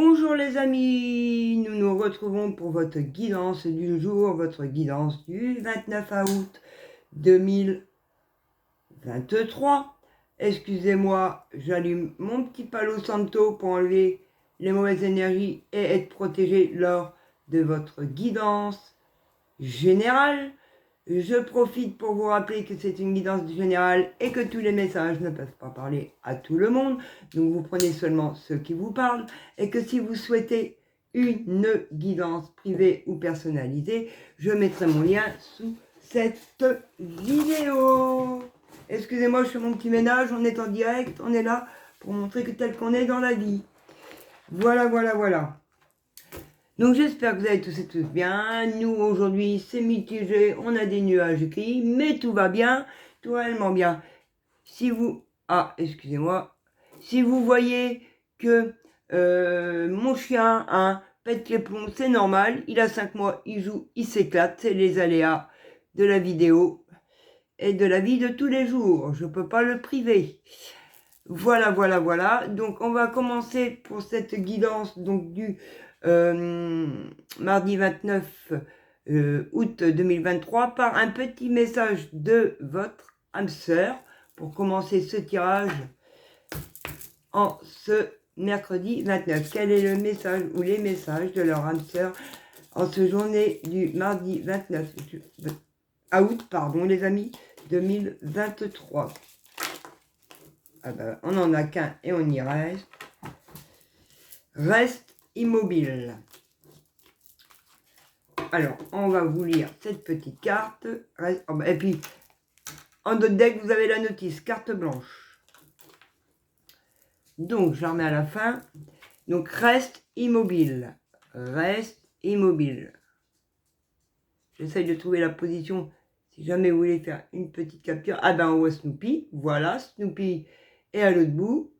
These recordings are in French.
Bonjour les amis, nous nous retrouvons pour votre guidance du jour, votre guidance du 29 août 2023. Excusez-moi, j'allume mon petit Palo Santo pour enlever les mauvaises énergies et être protégé lors de votre guidance générale. Je profite pour vous rappeler que c'est une guidance générale et que tous les messages ne peuvent pas parler à tout le monde. Donc vous prenez seulement ceux qui vous parlent et que si vous souhaitez une guidance privée ou personnalisée, je mettrai mon lien sous cette vidéo. Excusez-moi, je fais mon petit ménage, on est en direct, on est là pour montrer que tel qu'on est dans la vie. Voilà. Donc j'espère que vous allez tous et tous bien. Nous aujourd'hui c'est mitigé, on a des nuages gris, mais tout va bien, tout va réellement bien. Si vous... excusez-moi. Si vous voyez que mon chien pète les plombs, c'est normal. Il a 5 mois, il joue, il s'éclate. C'est les aléas de la vidéo et de la vie de tous les jours. Je ne peux pas le priver. Voilà. Donc on va commencer pour cette guidance donc du mardi 29 août 2023 par un petit message de votre âme sœur pour commencer ce tirage en ce mercredi 29. Quel est le message ou les messages de leur âme sœur en ce journée du mardi 29 août, les amis, 2023. On n'en a qu'un et on y reste. Reste immobile. Alors, on va vous lire cette petite carte. Et puis, en d'autres deck, vous avez la notice, carte blanche. Donc, je la remets à la fin. Donc, reste immobile. Reste immobile. J'essaye de trouver la position, si jamais vous voulez faire une petite capture. On voit Snoopy. Voilà, Snoopy est à l'autre bout.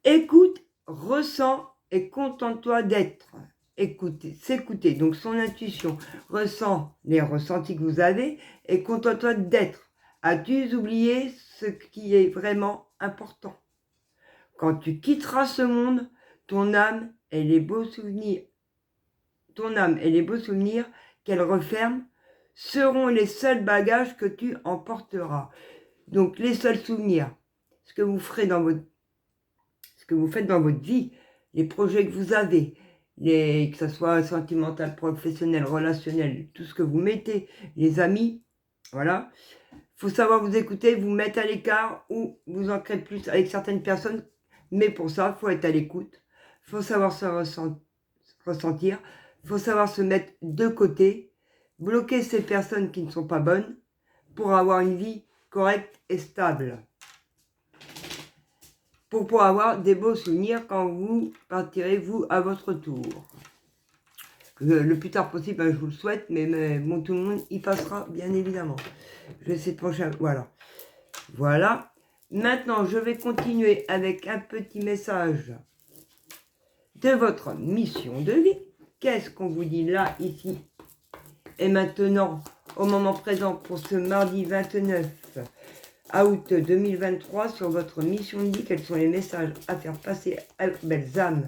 Écoute, ressens et contente-toi d'être. Écoutez, s'écouter, donc son intuition, ressent les ressentis que vous avez et contente-toi d'être. As-tu oublié ce qui est vraiment important? Quand tu quitteras ce monde, ton âme et les beaux souvenirs qu'elle referme seront les seuls bagages que tu emporteras. Donc les seuls souvenirs, ce que vous faites dans votre vie, les projets que vous avez, que ce soit sentimental, professionnel, relationnel, tout ce que vous mettez, les amis, voilà. Faut savoir vous écouter, vous mettre à l'écart ou vous ancrer plus avec certaines personnes, mais pour ça, il faut être à l'écoute, il faut savoir se ressentir, il faut savoir se mettre de côté, bloquer ces personnes qui ne sont pas bonnes pour avoir une vie correcte et stable. Pour pouvoir avoir des beaux souvenirs quand vous partirez, vous, à votre tour. Le plus tard possible, je vous le souhaite, mais bon, tout le monde y passera, bien évidemment. Je vais essayer de prochain. Voilà. Maintenant, je vais continuer avec un petit message de votre mission de vie. Qu'est-ce qu'on vous dit là, ici et maintenant, au moment présent, pour ce mardi 29 août 2023, sur votre mission de vie, quels sont les messages à faire passer à vos belles âmes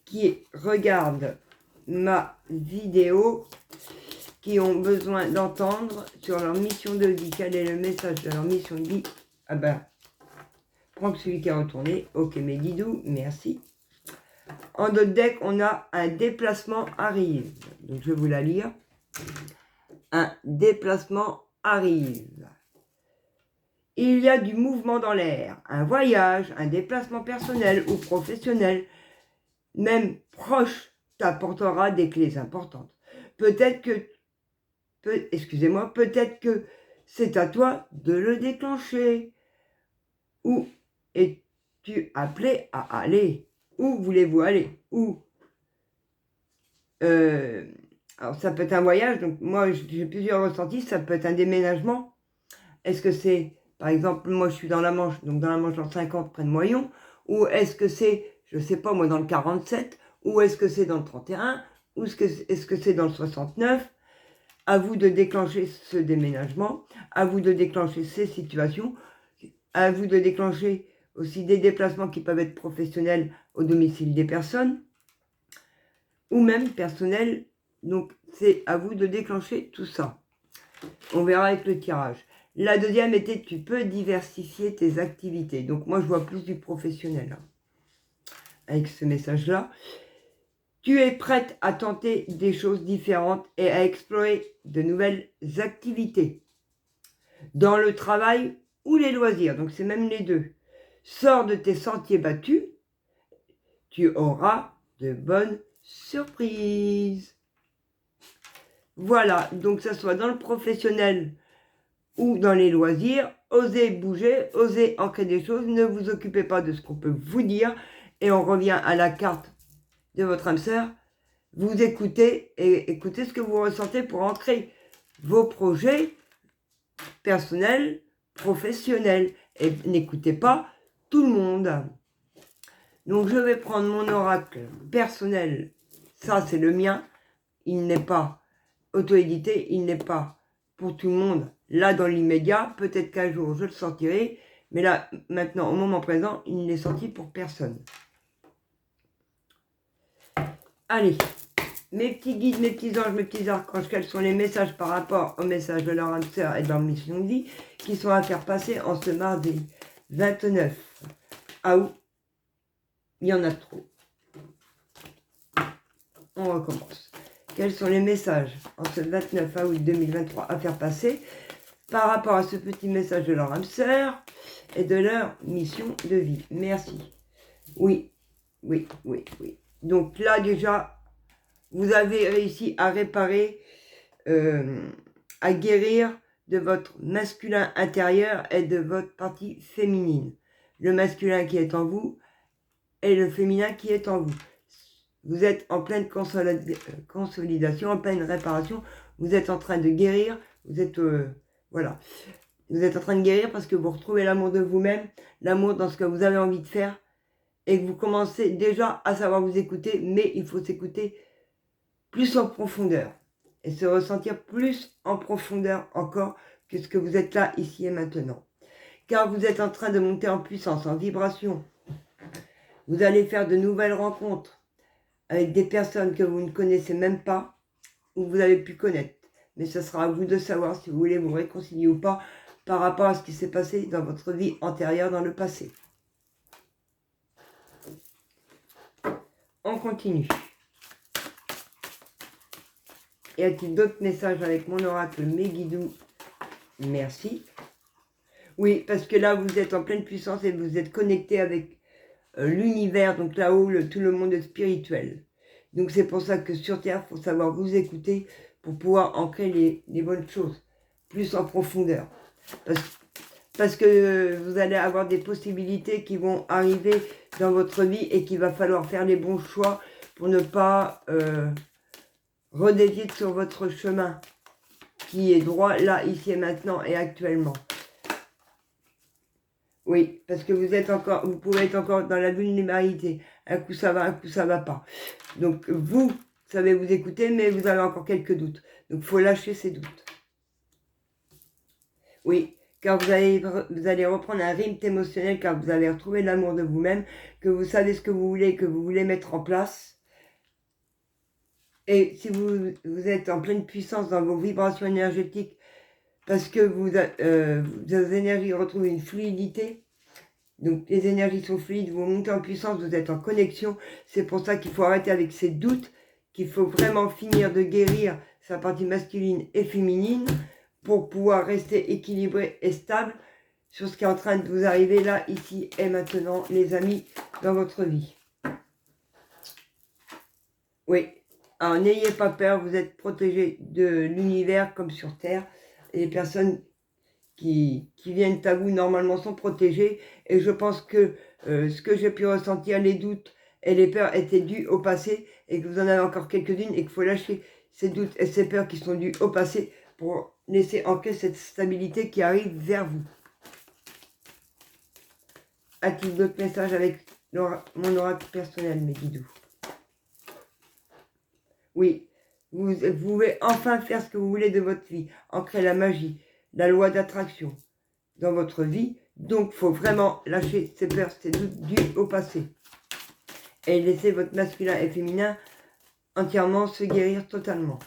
qui regardent ma vidéo, qui ont besoin d'entendre sur leur mission de vie. Quel est le message de leur mission de vie? Prends que celui qui a retourné. Ok, mes didous, merci. En d'autres deck, on a un déplacement arrive. Donc je vais vous la lire. Un déplacement arrive. Il y a du mouvement dans l'air, un voyage, un déplacement personnel ou professionnel, même proche, t'apportera des clés importantes. Peut-être que c'est à toi de le déclencher. Où es-tu appelé à aller? Où voulez-vous aller? Où alors ça peut être un voyage, donc moi j'ai plusieurs ressentis, ça peut être un déménagement. Est-ce que c'est, par exemple, moi je suis dans la Manche, donc dans la Manche dans 50 près de Moyon, ou est-ce que c'est, je sais pas moi, dans le 47, ou est-ce que c'est dans le 31, ou est-ce que c'est dans le 69? À vous de déclencher ce déménagement, à vous de déclencher ces situations, à vous de déclencher aussi des déplacements qui peuvent être professionnels au domicile des personnes, ou même personnels. Donc c'est à vous de déclencher tout ça. On verra avec le tirage. La deuxième était, tu peux diversifier tes activités. Donc moi je vois plus du professionnel hein, avec ce message-là. Tu es prête à tenter des choses différentes et à explorer de nouvelles activités. Dans le travail ou les loisirs, donc c'est même les deux. Sors de tes sentiers battus, tu auras de bonnes surprises. Voilà, donc que ce soit dans le professionnel ou dans les loisirs, osez bouger, osez ancrer des choses, ne vous occupez pas de ce qu'on peut vous dire. Et on revient à la carte de votre âme sœur. Vous écoutez et écoutez ce que vous ressentez pour ancrer vos projets personnels, professionnels. Et n'écoutez pas tout le monde. Donc je vais prendre mon oracle personnel. Ça c'est le mien. Il n'est pas auto-édité, il n'est pas pour tout le monde. Là dans l'immédiat, peut-être qu'un jour je le sortirai. Mais là, maintenant, au moment présent, il n'est sorti pour personne. Allez, mes petits guides, mes petits anges, mes petits archanges, quels sont les messages par rapport aux messages de leur âme sœur et de leur mission de vie qui sont à faire passer en ce mardi 29 août. Il y en a trop. On recommence. Quels sont les messages en ce 29 août 2023 à faire passer par rapport à ce petit message de leur âme sœur et de leur mission de vie? Merci. Oui, oui, oui, oui. Donc là déjà, vous avez réussi à réparer, à guérir de votre masculin intérieur et de votre partie féminine. Le masculin qui est en vous et le féminin qui est en vous. Vous êtes en pleine consolidation, en pleine réparation. Vous êtes en train de guérir. Vous êtes, voilà. Vous êtes en train de guérir parce que vous retrouvez l'amour de vous-même, l'amour dans ce que vous avez envie de faire et que vous commencez déjà à savoir vous écouter, mais il faut s'écouter plus en profondeur et se ressentir plus en profondeur encore que ce que vous êtes là, ici et maintenant. Car vous êtes en train de monter en puissance, en vibration. Vous allez faire de nouvelles rencontres avec des personnes que vous ne connaissez même pas ou vous avez pu connaître. Mais ce sera à vous de savoir si vous voulez vous réconcilier ou pas par rapport à ce qui s'est passé dans votre vie antérieure dans le passé. On continue. Y a-t-il d'autres messages avec mon oracle Megiddo? Merci. Oui, parce que là, vous êtes en pleine puissance et vous êtes connecté avec l'univers, donc là-haut, tout le monde spirituel. Donc c'est pour ça que sur Terre, il faut savoir vous écouter pour pouvoir ancrer les bonnes choses, plus en profondeur. Parce que vous allez avoir des possibilités qui vont arriver dans votre vie et qu'il va falloir faire les bons choix pour ne pas redévier sur votre chemin qui est droit là, ici et maintenant et actuellement. Oui, parce que vous pouvez être encore dans la vulnérabilité. Un coup ça va, un coup ça va pas. Donc vous savez vous écouter, mais vous avez encore quelques doutes. Donc il faut lâcher ces doutes. Oui, car vous allez reprendre un rythme émotionnel, car vous avez retrouvé l'amour de vous-même, que vous savez ce que vous voulez, que vous voulez mettre en place. Et si vous êtes en pleine puissance dans vos vibrations énergétiques, parce que vos énergies retrouvent une fluidité, donc les énergies sont fluides, vous montez en puissance, vous êtes en connexion. C'est pour ça qu'il faut arrêter avec ces doutes, qu'il faut vraiment finir de guérir sa partie masculine et féminine pour pouvoir rester équilibré et stable sur ce qui est en train de vous arriver là, ici et maintenant, les amis, dans votre vie. Oui, alors n'ayez pas peur, vous êtes protégés de l'univers comme sur Terre. Et les personnes qui viennent à vous normalement sont protégées. Et je pense que ce que j'ai pu ressentir, les doutes et les peurs étaient dus au passé et que vous en avez encore quelques-unes et qu'il faut lâcher ces doutes et ces peurs qui sont dus au passé pour laisser ancrer cette stabilité qui arrive vers vous. A-t-il d'autres messages avec mon oracle personnel, mes guidoux? Oui, vous pouvez enfin faire ce que vous voulez de votre vie, ancrer la magie, la loi d'attraction dans votre vie, Donc, il faut vraiment lâcher ces peurs, ces doutes dus au passé. Et laisser votre masculin et féminin entièrement se guérir totalement.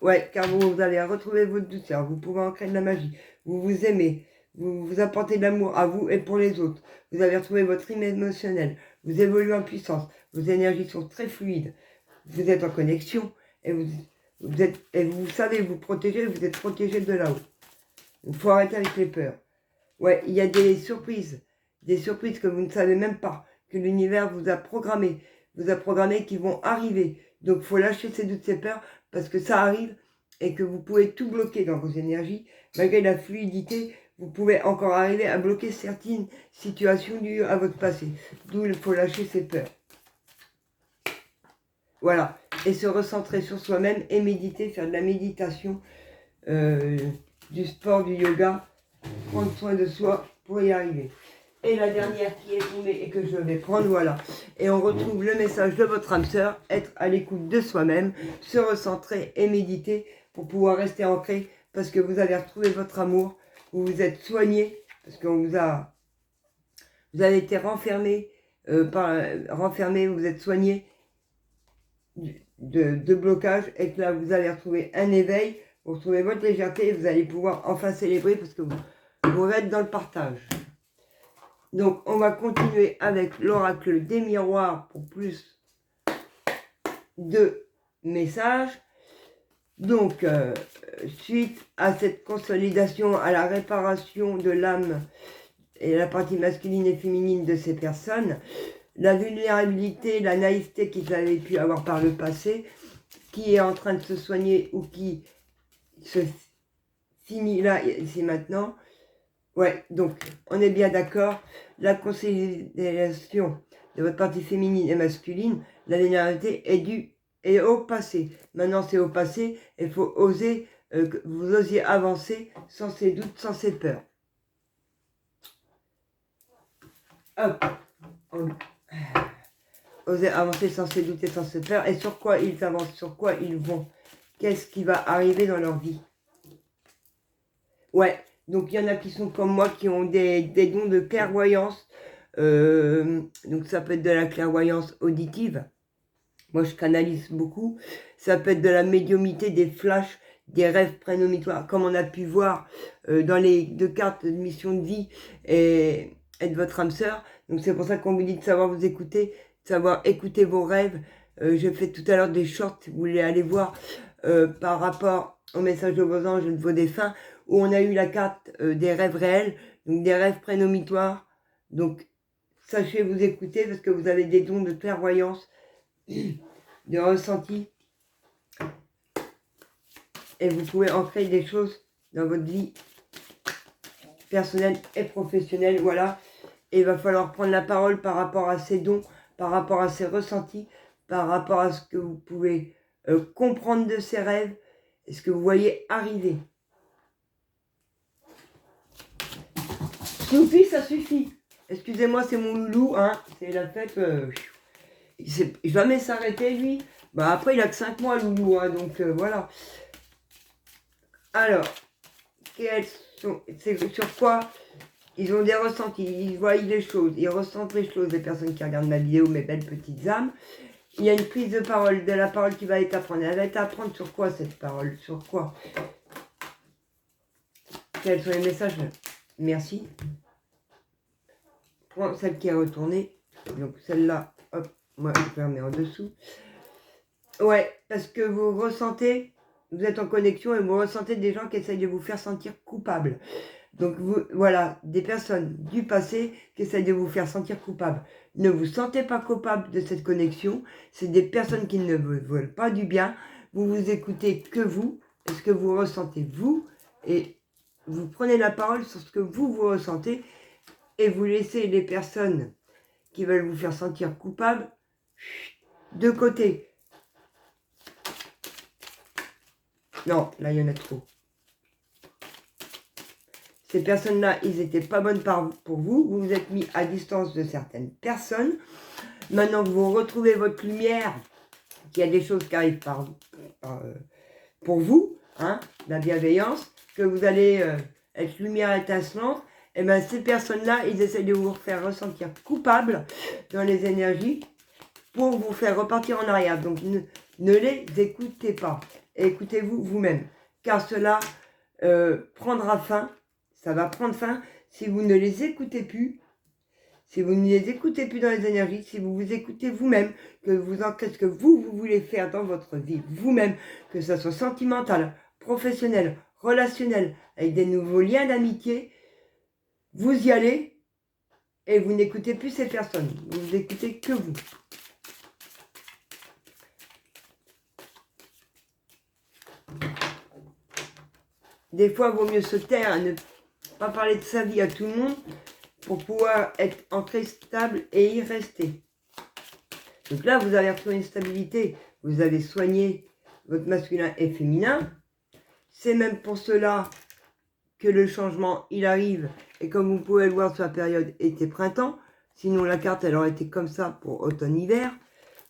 Ouais, car vous allez retrouver votre douceur, vous pouvez en créer de la magie, vous vous aimez, vous vous apportez de l'amour à vous et pour les autres. Vous avez retrouvé votre rythme émotionnel, vous évoluez en puissance, vos énergies sont très fluides, vous êtes en connexion et vous savez vous protéger, vous êtes protégé de là-haut. Il faut arrêter avec les peurs. Ouais, il y a des surprises que vous ne savez même pas, que l'univers vous a programmé qui vont arriver. Donc il faut lâcher ces doutes, ces peurs, parce que ça arrive et que vous pouvez tout bloquer dans vos énergies. Malgré la fluidité, vous pouvez encore arriver à bloquer certaines situations dues à votre passé. D'où il faut lâcher ces peurs. Voilà. Et se recentrer sur soi-même et méditer, faire de la méditation, du sport, du yoga, prendre soin de soi pour y arriver. Et la dernière qui est tombée et que je vais prendre, voilà. Et on retrouve le message de votre âme sœur, être à l'écoute de soi-même, se recentrer et méditer pour pouvoir rester ancré, parce que vous allez retrouver votre amour, vous vous êtes soigné, parce qu'on vous avez été renfermé, vous vous êtes soigné de blocage, et que là vous allez retrouver un éveil, vous retrouvez votre légèreté et vous allez pouvoir enfin célébrer, parce que vous êtes dans le partage. Donc, on va continuer avec l'oracle des miroirs pour plus de messages. Donc, suite à cette consolidation, à la réparation de l'âme et la partie masculine et féminine de ces personnes, la vulnérabilité, la naïveté qu'ils avaient pu avoir par le passé, qui est en train de se soigner ou qui se finit là, ici maintenant. Ouais, donc on est bien d'accord, la considération de votre partie féminine et masculine, la linéarité est au passé. Maintenant c'est au passé, il faut oser, que vous osiez avancer sans ces doutes, sans ces peurs. Hop, oser avancer sans ces doutes et sans ces peurs. Et sur quoi ils avancent, sur quoi ils vont, qu'est-ce qui va arriver dans leur vie. Ouais. Donc, il y en a qui sont comme moi, qui ont des dons de clairvoyance. Donc, ça peut être de la clairvoyance auditive. Moi, je canalise beaucoup. Ça peut être de la médiumnité, des flashs, des rêves prémonitoires, comme on a pu voir dans les 2 cartes de mission de vie et de votre âme sœur. Donc, c'est pour ça qu'on vous dit de savoir vous écouter, de savoir écouter vos rêves. J'ai fait tout à l'heure des shorts, vous voulez aller voir par rapport au message de vos anges et de vos défunts, où on a eu la carte des rêves réels, donc des rêves prémonitoires. Donc, sachez vous écouter parce que vous avez des dons de clairvoyance, de ressenti. Et vous pouvez ancrer des choses dans votre vie personnelle et professionnelle. Voilà. Et il va falloir prendre la parole par rapport à ces dons, par rapport à ces ressentis, par rapport à ce que vous pouvez comprendre de ces rêves et ce que vous voyez arriver. Snoopy, ça suffit. Excusez-moi, c'est mon loulou, hein. C'est la fête. Il ne sait jamais s'arrêter, lui. Bah après, il a que 5 mois, loulou, hein, donc voilà. Alors, c'est sur quoi ils ont des ressentis, ils voient les choses, ils ressentent les choses, les personnes qui regardent ma vidéo, mes belles petites âmes. Il y a une prise de parole, de la parole qui va être apprendre. Elle va être apprendre sur quoi cette parole? Sur quoi? Quels sont les messages? Merci. Prends celle qui est retournée. Donc celle-là, hop, moi je la remets en dessous. Ouais, parce que vous ressentez, vous êtes en connexion et vous ressentez des gens qui essayent de vous faire sentir coupable. Donc voilà, des personnes du passé qui essayent de vous faire sentir coupable. Ne vous sentez pas coupable de cette connexion. C'est des personnes qui ne vous veulent pas du bien. Vous vous écoutez que vous, et ce que vous ressentez vous, et vous prenez la parole sur ce que vous ressentez, et vous laissez les personnes qui veulent vous faire sentir coupable de côté. Non, là il y en a trop. Ces personnes-là, ils n'étaient pas bonnes pour vous. Vous vous êtes mis à distance de certaines personnes. Maintenant que vous retrouvez votre lumière, qu'il y a des choses qui arrivent pour vous, hein, la bienveillance, que vous allez avec lumière étincelante, et bien ces personnes-là, ils essaient de vous faire ressentir coupable dans les énergies pour vous faire repartir en arrière. Donc ne les écoutez pas. Écoutez-vous vous-même. Car cela prendra fin. Ça va prendre fin si vous ne les écoutez plus. Si vous ne les écoutez plus dans les énergies, si vous vous écoutez vous-même, que vous ancrez ce que vous voulez faire dans votre vie, vous-même, que ce soit sentimental, professionnel, relationnel, avec des nouveaux liens d'amitié, vous y allez et vous n'écoutez plus ces personnes. Vous n'écoutez que vous. Des fois, il vaut mieux se taire et ne pas parler de sa vie à tout le monde pour pouvoir être ancré, stable et y rester. Donc là, vous avez retrouvé une stabilité, vous avez soigné votre masculin et féminin. C'est même pour cela que le changement, il arrive. Et comme vous pouvez le voir sur la période été-printemps, sinon la carte, elle aurait été comme ça pour automne-hiver.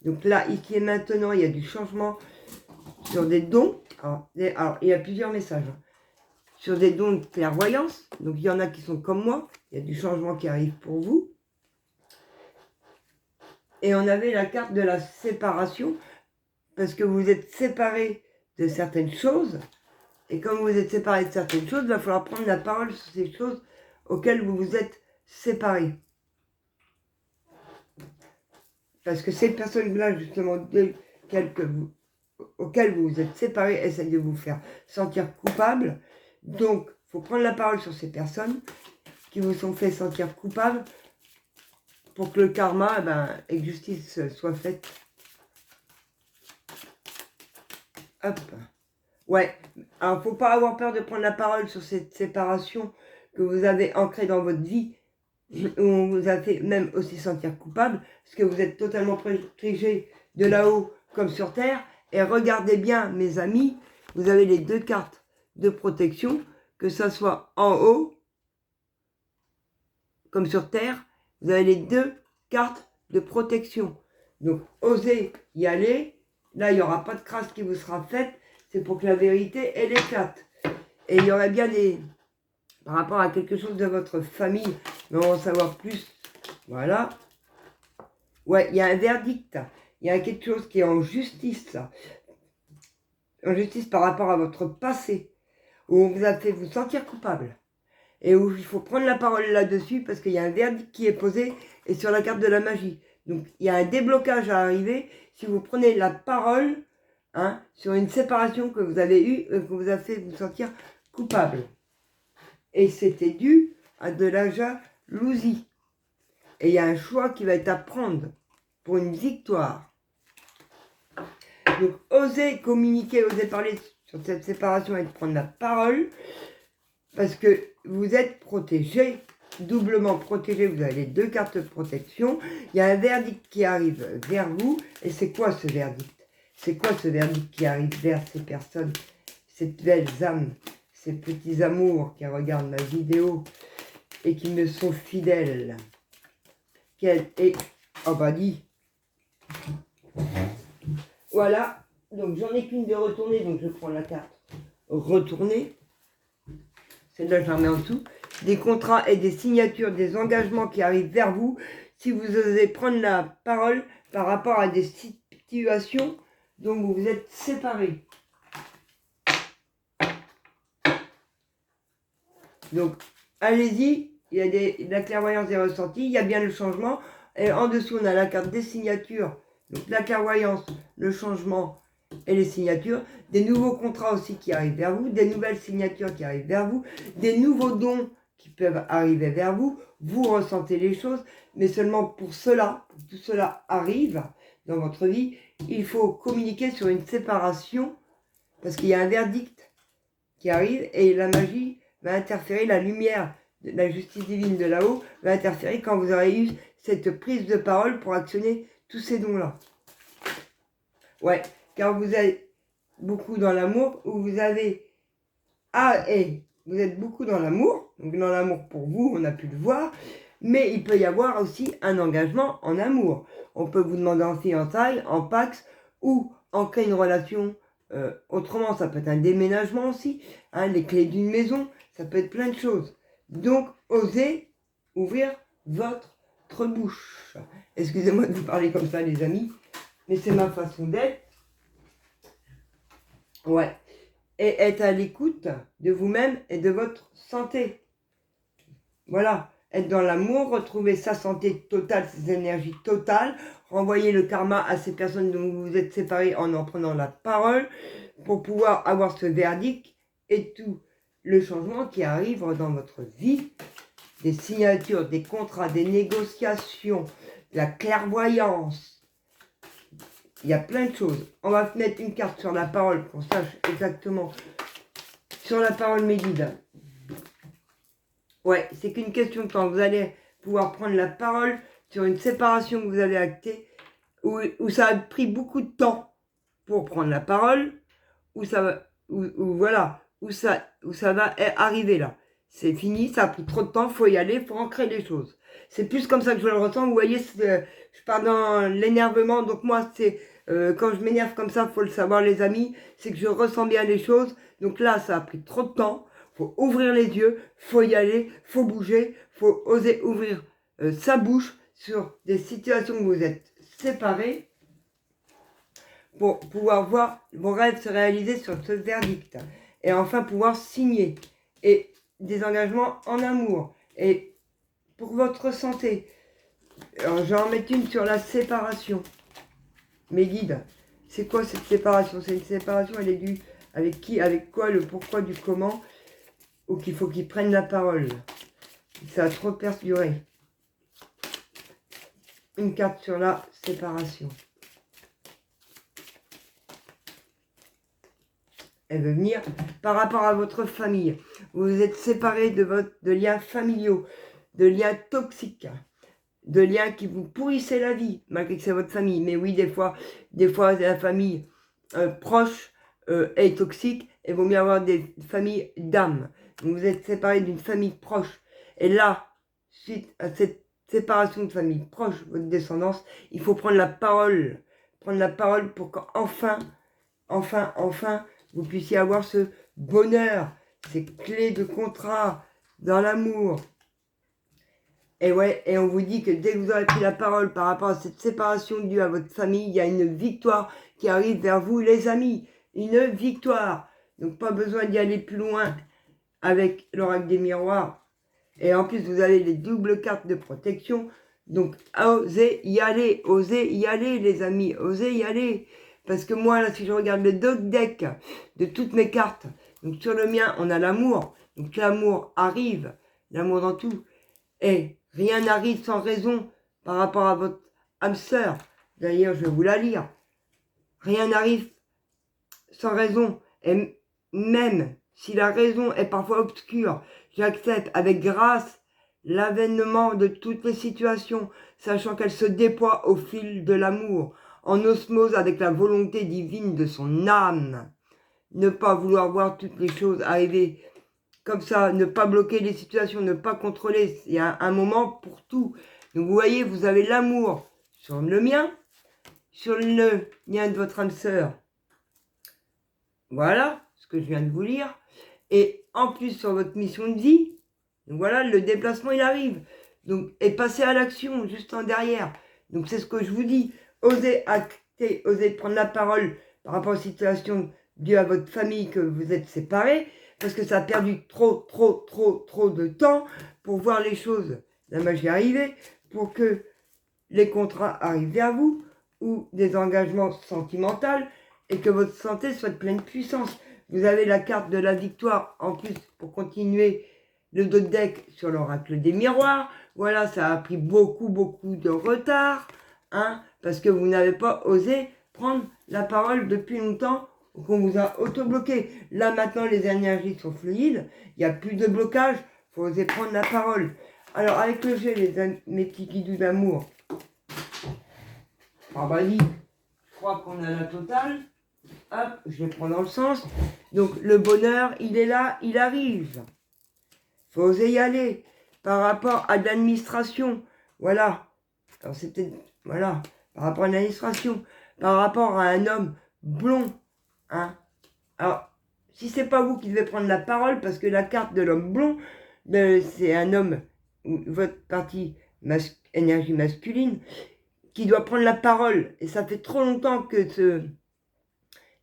Donc là, ici et maintenant, il y a du changement sur des dons. Alors il y a plusieurs messages. Sur des dons de clairvoyance. Donc il y en a qui sont comme moi. Il y a du changement qui arrive pour vous. Et on avait la carte de la séparation. Parce que vous êtes séparés de certaines choses. Et comme vous êtes séparés de certaines choses, il va falloir prendre la parole sur ces choses auxquelles vous vous êtes séparés. Parce que ces personnes-là, justement, auxquelles vous vous êtes séparés, essayent de vous faire sentir coupable. Donc, il faut prendre la parole sur ces personnes qui vous sont fait sentir coupable pour que le karma et que justice soit faite. Hop. Ouais. Alors, faut pas avoir peur de prendre la parole sur cette séparation que vous avez ancrée dans votre vie, où on vous a fait même aussi sentir coupable, parce que vous êtes totalement protégé de là-haut comme sur Terre. Et regardez bien, mes amis, vous avez les deux cartes de protection, que ça soit en haut, comme sur Terre, vous avez les deux cartes de protection. Donc, osez y aller. Là, il n'y aura pas de crasse qui vous sera faite. C'est pour que la vérité, elle éclate. Et il y aurait bien des... Par rapport à quelque chose de votre famille, mais on va en savoir plus. Voilà. Ouais, il y a un verdict. Il y a quelque chose qui est en justice. En justice par rapport à votre passé. Où on vous a fait vous sentir coupable. Et où il faut prendre la parole là-dessus parce qu'il y a un verdict qui est posé et sur la carte de la magie. Donc il y a un déblocage à arriver si vous prenez la parole sur une séparation que vous avez eue, que vous a fait vous sentir coupable. Et c'était dû à de la jalousie. Et il y a un choix qui va être à prendre pour une victoire. Donc osez communiquer, osez parler sur cette séparation et de prendre la parole. Parce que vous êtes protégé, doublement protégé, vous avez les deux cartes de protection. Il y a un verdict qui arrive vers vous. Et c'est quoi ce verdict? C'est quoi ce verdict qui arrive vers ces personnes, ces belles âmes, ces petits amours qui regardent ma vidéo et qui me sont fidèles? Dis. Voilà, donc j'en ai qu'une de retournée, donc je prends la carte retournée. Celle-là, je la remets en dessous. Des contrats et des signatures, des engagements qui arrivent vers vous si vous osez prendre la parole par rapport à des situations dont vous vous êtes séparés. Donc, allez-y, il y a la clairvoyance des ressentis, il y a bien le changement. Et en dessous, on a la carte des signatures. Donc, la clairvoyance, le changement et les signatures. Des nouveaux contrats aussi qui arrivent vers vous, des nouvelles signatures qui arrivent vers vous, des nouveaux dons qui peuvent arriver vers vous. Vous ressentez les choses, mais seulement pour cela, pour que tout cela arrive dans votre vie, il faut communiquer sur une séparation parce qu'il y a un verdict qui arrive et la magie va interférer, la lumière de la justice divine de là-haut va interférer quand vous aurez eu cette prise de parole pour actionner tous ces dons-là. Ouais, car vous êtes beaucoup dans l'amour, où vous avez... vous êtes beaucoup dans l'amour, donc dans l'amour pour vous, on a pu le voir, mais il peut y avoir aussi un engagement en amour. On peut vous demander en fiançailles, en pax, ou en créer une relation Autrement, ça peut être un déménagement aussi, hein, les clés d'une maison, ça peut être plein de choses. Donc, osez ouvrir votre bouche. Excusez-moi de vous parler comme ça, les amis, mais c'est ma façon d'être. Ouais. Et être à l'écoute de vous-même et de votre santé. Voilà. Être dans l'amour, retrouver sa santé totale, ses énergies totales, renvoyer le karma à ces personnes dont vous vous êtes séparés en prenant la parole, pour pouvoir avoir ce verdict et tout le changement qui arrive dans votre vie, des signatures, des contrats, des négociations, de la clairvoyance. Il y a plein de choses. On va mettre une carte sur la parole pour qu'on sache exactement. Sur la parole, mes guides. Ouais, c'est qu'une question de temps. Vous allez pouvoir prendre la parole sur une séparation que vous avez actée, où ça a pris beaucoup de temps pour prendre la parole, où ça va, voilà, où ça va arriver là. C'est fini, ça a pris trop de temps, faut y aller, faut ancrer les choses. C'est plus comme ça que je le ressens. Vous voyez, je pars dans l'énervement, donc moi c'est quand je m'énerve comme ça, faut le savoir les amis, c'est que je ressens bien les choses. Donc là, ça a pris trop de temps. Faut ouvrir les yeux, faut y aller, faut bouger, faut oser ouvrir sa bouche sur des situations où vous êtes séparés pour pouvoir voir vos rêves se réaliser sur ce verdict. Et enfin pouvoir signer et des engagements en amour et pour votre santé. Alors, je vais en mettre une sur la séparation. Mes guides, c'est quoi cette séparation? C'est une séparation, elle est due avec qui, avec quoi, le pourquoi, du comment, ou qu'il faut qu'ils prennent la parole. Ça a trop perduré. Une carte sur la séparation. Elle veut venir par rapport à votre famille. Vous vous êtes séparés de liens familiaux, de liens toxiques, de liens qui vous pourrissaient la vie, malgré que c'est votre famille. Mais oui, des fois la famille proche est toxique et il vaut mieux avoir des familles d'âme. Donc vous êtes séparés d'une famille proche. Et là, suite à cette séparation de famille proche, votre descendance, il faut prendre la parole. Prendre la parole pour qu'enfin, vous puissiez avoir ce bonheur, ces clés de contrat dans l'amour. Et ouais, et on vous dit que dès que vous aurez pris la parole par rapport à cette séparation due à votre famille, il y a une victoire qui arrive vers vous, les amis. Une victoire. Donc pas besoin d'y aller plus loin avec l'oracle des miroirs. Et en plus, vous avez les doubles cartes de protection. Donc osez y aller, les amis, osez y aller. Parce que moi, là, si je regarde le deck de toutes mes cartes, donc sur le mien, on a l'amour. Donc l'amour arrive, l'amour dans tout. Et rien n'arrive sans raison par rapport à votre âme sœur. D'ailleurs, je vais vous la lire. Rien n'arrive sans raison. Et même si la raison est parfois obscure, j'accepte avec grâce l'avènement de toutes les situations, sachant qu'elles se déploient au fil de l'amour, en osmose avec la volonté divine de son âme. Ne pas vouloir voir toutes les choses arriver comme ça, ne pas bloquer les situations, ne pas contrôler. Il y a un moment pour tout. Donc vous voyez, vous avez l'amour sur le mien, sur le lien de votre âme sœur. Voilà ce que je viens de vous lire. Et en plus sur votre mission de vie, donc voilà, le déplacement il arrive. Donc, et passez à l'action juste en derrière. Donc c'est ce que je vous dis. Osez acter, osez prendre la parole par rapport aux situations dues à votre famille que vous êtes séparés. Parce que ça a perdu trop de temps pour voir les choses, la magie arriver, pour que les contrats arrivent vers vous, ou des engagements sentimentaux, et que votre santé soit de pleine puissance. Vous avez la carte de la victoire, en plus, pour continuer le dos de deck sur l'oracle des miroirs. Voilà, ça a pris beaucoup de retard, hein, parce que vous n'avez pas osé prendre la parole depuis longtemps, qu'on vous a auto-bloqué. Là, maintenant, les énergies sont fluides, il n'y a plus de blocage, il faut oser prendre la parole. Alors, avec le jeu, mes petits guidous d'amour, ah bah dit, je crois qu'on a la totale. Hop, je vais prendre dans le sens. Donc, le bonheur, il est là, il arrive. Il faut oser y aller. Par rapport à l'administration, voilà. Alors, c'était, voilà, par rapport à l'administration, par rapport à un homme blond, Hein. Alors, si c'est pas vous qui devez prendre la parole, parce que la carte de l'homme blond, c'est un homme, votre partie énergie masculine, qui doit prendre la parole. Et ça fait trop longtemps que cette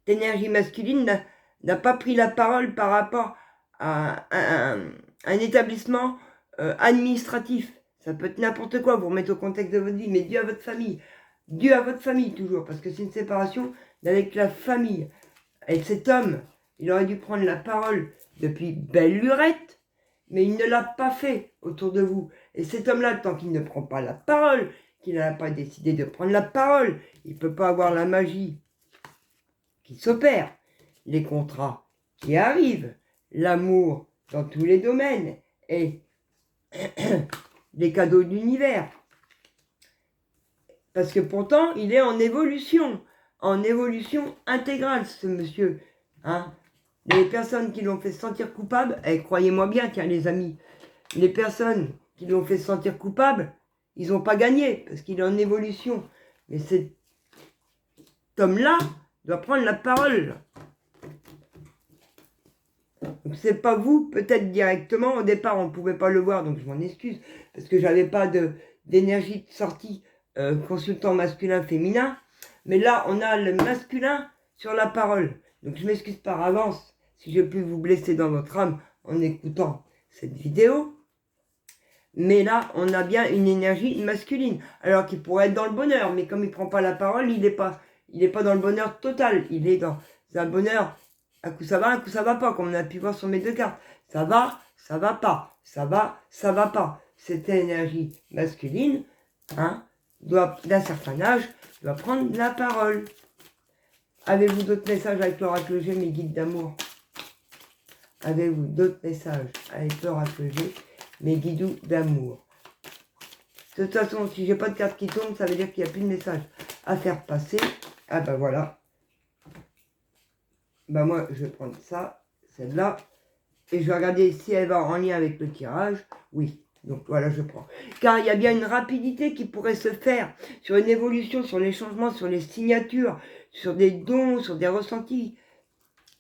énergie masculine n'a pas pris la parole par rapport à un établissement administratif. Ça peut être n'importe quoi, vous remettez au contexte de votre vie, mais Dieu à votre famille. Dieu à votre famille toujours, parce que c'est une séparation avec la famille. Et cet homme, il aurait dû prendre la parole depuis belle lurette, mais il ne l'a pas fait autour de vous. Et cet homme-là, tant qu'il ne prend pas la parole, qu'il n'a pas décidé de prendre la parole, il ne peut pas avoir la magie qui s'opère, les contrats qui arrivent, l'amour dans tous les domaines et les cadeaux de l'univers. Parce que pourtant, il est en évolution intégrale, ce monsieur. Hein. Les personnes qui l'ont fait sentir coupable, croyez-moi bien, tiens les amis, les personnes qui l'ont fait sentir coupable, ils n'ont pas gagné, parce qu'il est en évolution. Mais cet homme-là doit prendre la parole. Donc c'est pas vous, peut-être directement, au départ on ne pouvait pas le voir, donc je m'en excuse, parce que j'avais pas d'énergie de sortie consultant masculin-féminin, mais là on a le masculin sur la parole. Donc je m'excuse par avance si j'ai pu vous blesser dans votre âme en écoutant cette vidéo, mais là on a bien une énergie masculine, alors qu'il pourrait être dans le bonheur, mais comme il prend pas la parole, il est pas dans le bonheur total, il est dans un bonheur. Un coup ça va pas, comme on a pu voir sur mes deux cartes. Ça va pas. Ça va pas. Cette énergie masculine, hein, d'un certain âge, doit prendre la parole. Avez-vous d'autres messages avec l'oracle G, mes guides d'amour? Avez-vous d'autres messages avec l'oracle G, mes guidous d'amour? De toute façon, si j'ai pas de carte qui tombe, ça veut dire qu'il n'y a plus de message à faire passer. Ah ben voilà. Bah moi je vais prendre ça, celle-là, et je vais regarder si elle va en lien avec le tirage. Oui, donc voilà, je prends. Car il y a bien une rapidité qui pourrait se faire sur une évolution, sur les changements, sur les signatures, sur des dons, sur des ressentis.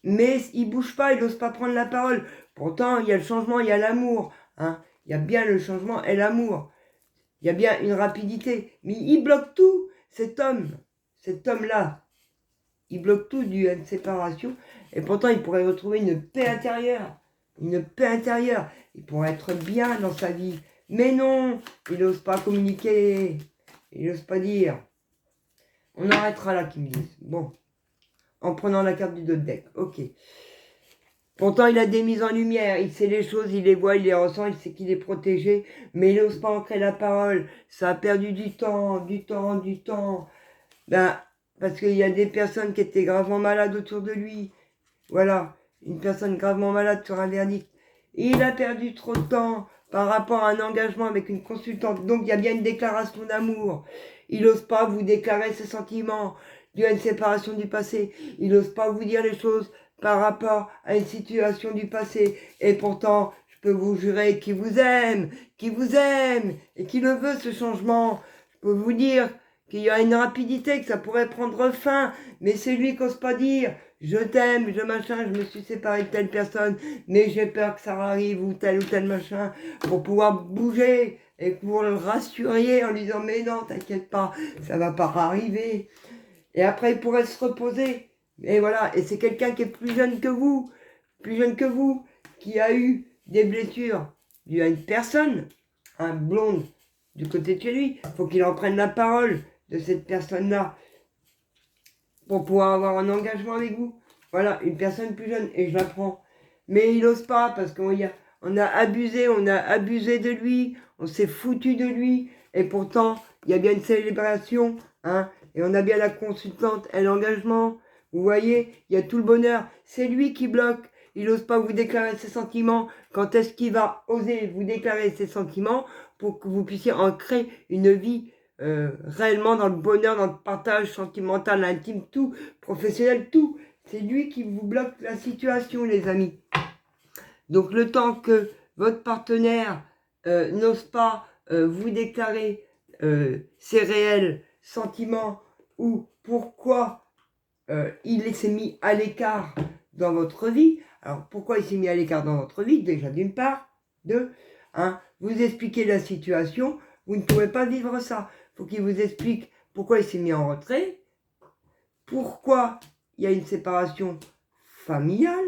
Mais il bouge pas, il n'ose pas prendre la parole. Pourtant, il y a le changement, il y a l'amour. Hein. Il y a bien le changement et l'amour. Il y a bien une rapidité. Mais il bloque tout, cet homme-là. Il bloque tout dû à une séparation. Et pourtant, il pourrait retrouver une paix intérieure. Une paix intérieure. Il pourrait être bien dans sa vie. Mais non, il n'ose pas communiquer. Il n'ose pas dire. On arrêtera là, qu'ils me disent. Bon. En prenant la carte du dos de deck. Ok. Pourtant, il a des mises en lumière. Il sait les choses, il les voit, il les ressent. Il sait qu'il est protégé. Mais il n'ose pas ancrer la parole. Ça a perdu du temps. Ben, parce qu'il y a des personnes qui étaient gravement malades autour de lui. Voilà, une personne gravement malade sur un verdict. Et il a perdu trop de temps par rapport à un engagement avec une consultante. Donc il y a bien une déclaration d'amour. Il n'ose pas vous déclarer ses sentiments dû à une séparation du passé. Il n'ose pas vous dire les choses par rapport à une situation du passé. Et pourtant, je peux vous jurer qu'il vous aime, et qu'il le veut ce changement. Je peux vous dire qu'il y a une rapidité, que ça pourrait prendre fin, mais c'est lui qui n'ose pas dire « je t'aime, je machin, je me suis séparé de telle personne, mais j'ai peur que ça arrive ou tel machin » pour pouvoir bouger et pour le rassurer en lui disant « mais non, t'inquiète pas, ça va pas arriver ». Et après, il pourrait se reposer. Et voilà, et c'est quelqu'un qui est plus jeune que vous, qui a eu des blessures dues à une personne, un blonde, du côté de chez lui. Il faut qu'il en prenne la parole de cette personne-là pour pouvoir avoir un engagement avec vous. Voilà, une personne plus jeune, et je la prends. Mais il n'ose pas parce qu'on a abusé de lui, on s'est foutu de lui, et pourtant, il y a bien une célébration, hein, et on a bien la consultante et l'engagement. Vous voyez, il y a tout le bonheur. C'est lui qui bloque. Il n'ose pas vous déclarer ses sentiments. Quand est-ce qu'il va oser vous déclarer ses sentiments pour que vous puissiez en créer une vie réellement dans le bonheur, dans le partage sentimental, intime, tout, professionnel, tout. C'est lui qui vous bloque la situation, les amis. Donc le temps que votre partenaire n'ose pas vous déclarer ses réels sentiments ou pourquoi il s'est mis à l'écart dans votre vie. Alors, pourquoi il s'est mis à l'écart dans votre vie? Déjà, d'une part. Deux, vous expliquez la situation, vous ne pouvez pas vivre ça. Il faut qu'il vous explique pourquoi il s'est mis en retrait, pourquoi il y a une séparation familiale,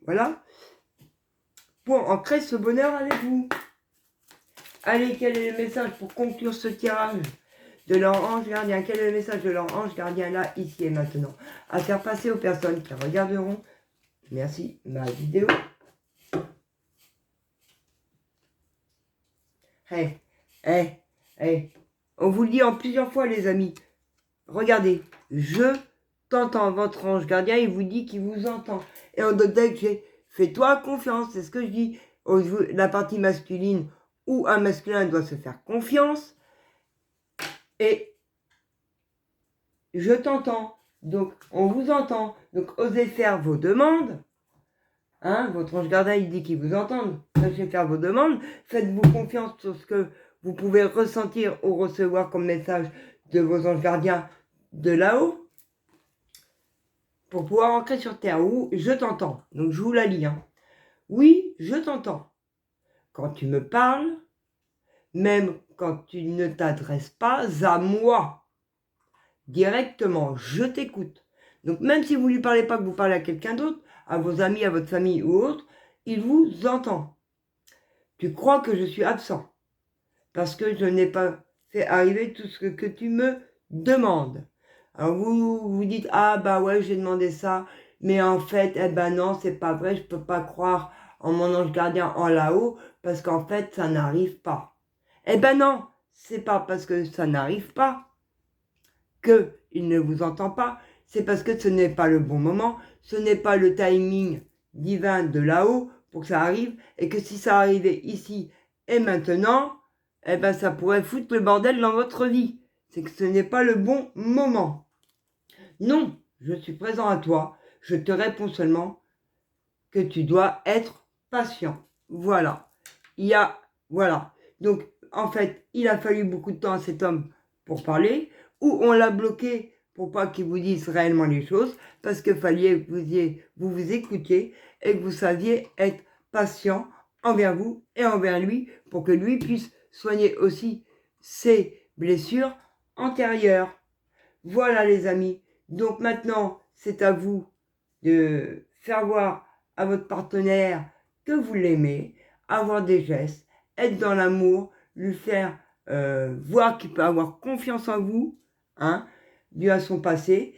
voilà, pour ancrer ce bonheur avec vous. Allez, quel est le message pour conclure ce tirage de leur ange gardien? Quel est le message de leur ange gardien là, ici et maintenant, à faire passer aux personnes qui regarderont, merci, ma vidéo. On vous le dit en plusieurs fois, les amis. Regardez, je t'entends, votre ange gardien, il vous dit qu'il vous entend. Et on donne que j'ai fais-toi confiance, c'est ce que je dis. La partie masculine ou un masculin doit se faire confiance. Et je t'entends. Donc, on vous entend. Donc, osez faire vos demandes. Votre ange gardien, il dit qu'il vous entend. Osez faire vos demandes. Faites-vous confiance sur ce que vous pouvez ressentir ou recevoir comme message de vos anges gardiens de là-haut. Pour pouvoir ancrer sur terre. Ou je t'entends. Donc, je vous la lis. Oui, je t'entends. Quand tu me parles, même quand tu ne t'adresses pas à moi, directement, je t'écoute. Donc même si vous ne lui parlez pas, que vous parlez à quelqu'un d'autre, à vos amis, à votre famille ou autre, il vous entend. Tu crois que je suis absent parce que je n'ai pas fait arriver tout ce que tu me demandes. Alors vous dites, ah bah ouais, j'ai demandé ça, mais en fait, eh ben non, c'est pas vrai, je peux pas croire en mon ange gardien en là-haut, parce qu'en fait, ça n'arrive pas. Eh ben non, c'est pas parce que ça n'arrive pas qu'il ne vous entend pas, c'est parce que ce n'est pas le bon moment, ce n'est pas le timing divin de là-haut pour que ça arrive, et que si ça arrivait ici et maintenant, eh ben ça pourrait foutre le bordel dans votre vie. C'est que ce n'est pas le bon moment. Non, je suis présent à toi, je te réponds seulement que tu dois être patient. Voilà. Voilà. Donc, en fait, il a fallu beaucoup de temps à cet homme pour parler, ou on l'a bloqué pour pas qu'il vous dise réellement les choses, parce qu'il fallait que vous écoutiez et que vous saviez être patient envers vous et envers lui, pour que lui puisse soigner aussi ses blessures antérieures. Voilà les amis. Donc maintenant, c'est à vous de faire voir à votre partenaire que vous l'aimez, avoir des gestes, être dans l'amour, lui faire voir qu'il peut avoir confiance en vous, dû à son passé.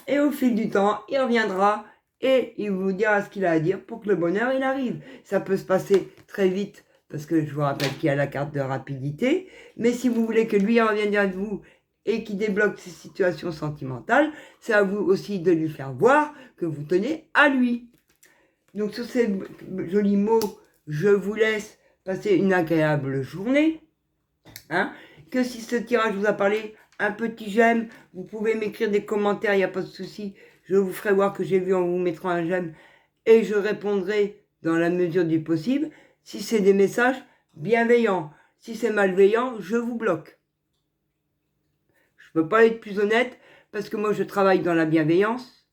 Et au fil du temps, il reviendra et il vous dira ce qu'il a à dire pour que le bonheur il arrive. Ça peut se passer très vite parce que je vous rappelle qu'il y a la carte de rapidité. Mais si vous voulez que lui revienne vers vous et qu'il débloque ses situations sentimentales, c'est à vous aussi de lui faire voir que vous tenez à lui. Donc sur ces jolis mots, je vous laisse passer une agréable journée. Que si ce tirage vous a parlé, un petit j'aime, vous pouvez m'écrire des commentaires, il n'y a pas de souci. Je vous ferai voir que j'ai vu en vous mettant un j'aime et je répondrai dans la mesure du possible. Si c'est des messages bienveillants, si c'est malveillant, je vous bloque. Je ne peux pas être plus honnête parce que moi je travaille dans la bienveillance.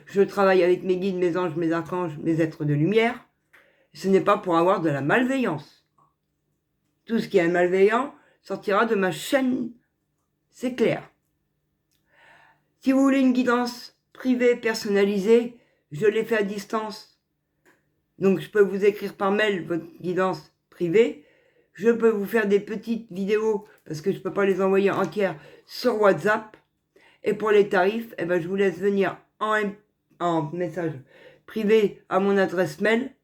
Je travaille avec mes guides, mes anges, mes archanges, mes êtres de lumière. Ce n'est pas pour avoir de la malveillance. Tout ce qui est malveillant sortira de ma chaîne. C'est clair. Si vous voulez une guidance privée, personnalisée, je l'ai fait à distance. Donc je peux vous écrire par mail votre guidance privée. Je peux vous faire des petites vidéos, parce que je ne peux pas les envoyer entières, sur WhatsApp. Et pour les tarifs, je vous laisse venir en message privé à mon adresse mail,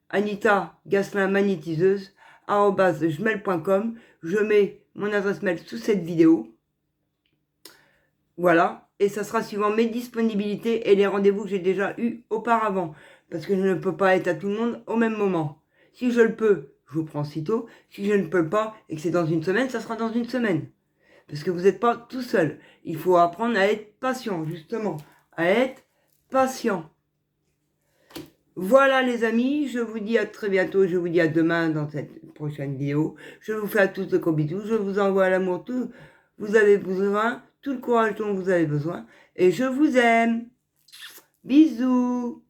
anitagaslinmagnétiseuse@gmail.com. Je mets mon adresse mail sous cette vidéo. Voilà, et ça sera suivant mes disponibilités et les rendez-vous que j'ai déjà eus auparavant, parce que je ne peux pas être à tout le monde au même moment. Si je le peux, je vous prends sitôt. Si je ne peux pas et que c'est dans une semaine, ça sera dans une semaine. Parce que vous n'êtes pas tout seul. Il faut apprendre à être patient, justement. À être patient. Voilà les amis, je vous dis à très bientôt. Je vous dis à demain dans cette prochaine vidéo. Je vous fais à tous de gros bisous. Je vous envoie à l'amour tout. Vous avez besoin tout le courage dont vous avez besoin. Et je vous aime. Bisous.